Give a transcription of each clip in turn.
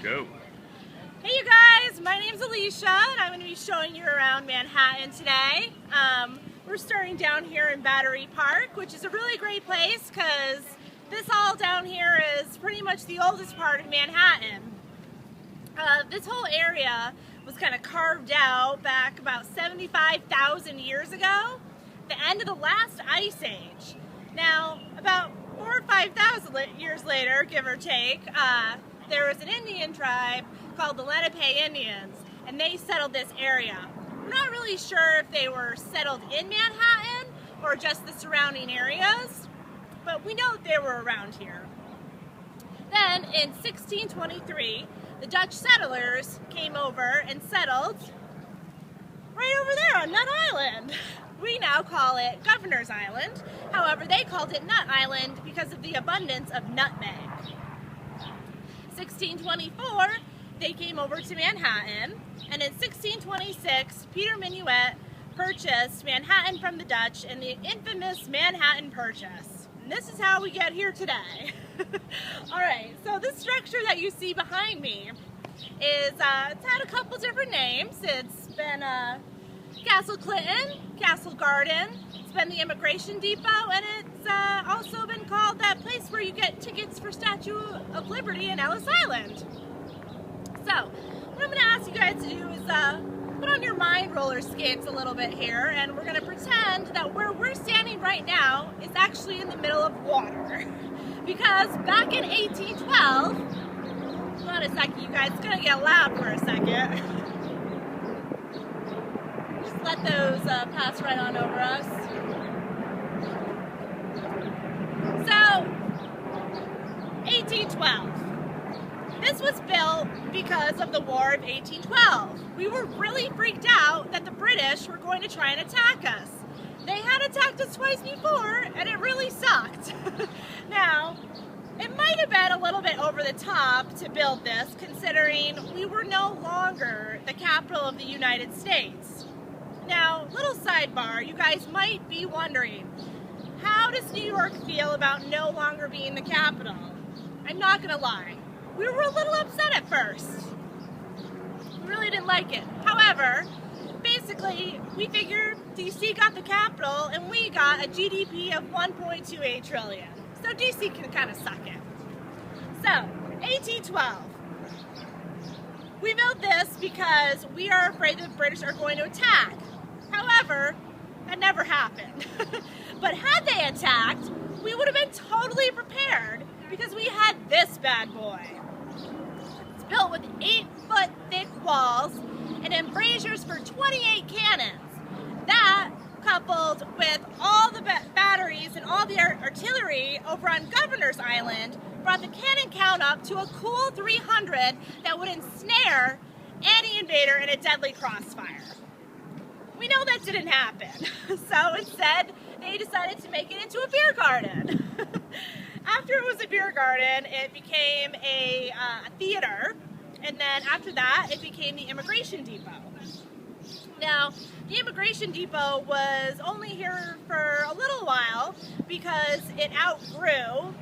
Go. Hey you guys, my name's Alicia and I'm going to be showing you around Manhattan today. We're starting down here in Battery Park, which is a really great place because this all down here is pretty much the oldest part of Manhattan. This whole area was kind of carved out back about 75,000 years ago, the end of the last ice age. Now, about 4,000 or 5,000 years later, give or take, there was an Indian tribe called the Lenape Indians, and they settled this area. We're not really sure if they were settled in Manhattan or just the surrounding areas, but we know that they were around here. Then, in 1623, the Dutch settlers came over and settled right over there on Nut Island. We now call it Governor's Island. However, they called it Nut Island because of the abundance of nutmeg. 1624, they came over to Manhattan, and in 1626, Peter Minuet purchased Manhattan from the Dutch in the infamous Manhattan Purchase. And this is how we get here today. Alright, so this structure that you see behind me is, it's had a couple different names. It's been Castle Clinton, Castle Garden, it's been the Immigration Depot, and it's also been called that place where you get tickets for Statue of Liberty in Ellis Island. So, what I'm going to ask you guys to do is put on your mind roller skates a little bit here, and we're going to pretend that where we're standing right now is actually in the middle of water. Because back in 1812, hold on a second you guys, it's going to get loud for a second. Just let those pass right on over us. So, 1812. This was built because of the War of 1812. We were really freaked out that the British were going to try and attack us. They had attacked us twice before, and it really sucked. Now, it might have been a little bit over the top to build this, considering we were no longer the capital of the United States. Now, little sidebar, you guys might be wondering, how does New York feel about no longer being the capital? I'm not gonna lie. We were a little upset at first. We really didn't like it. However, basically, we figured DC got the capital and we got a GDP of 1.28 trillion. So DC can kind of suck it. So, 1812. We built this because we are afraid the British are going to attack. However, that never happened. But had they attacked, we would have been totally prepared because we had this bad boy. It's built with 8-foot thick walls and embrasures for 28 cannons. That, coupled with all the batteries and all the artillery over on Governor's Island, brought the cannon count up to a cool 300 that would ensnare any invader in a deadly crossfire. We know that didn't happen, so instead they decided to make it into a beer garden. After it was a beer garden, it became a theater, and then after that, it became the Immigration Depot. Now, the Immigration Depot was only here for a little while because it outgrew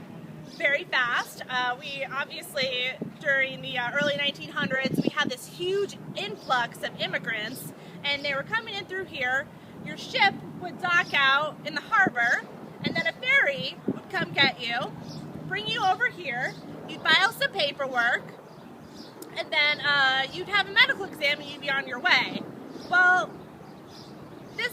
very fast. We obviously, during the early 1900s, we had this huge influx of immigrants, and they were coming in through here. Your ship would dock out in the harbor, and then a ferry would come get you, bring you over here, you'd file some paperwork, and then you'd have a medical exam and you'd be on your way. Well, this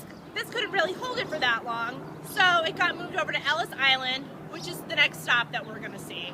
couldn't really hold it for that long, so it got moved over to Ellis Island, which is the next stop that we're going to see.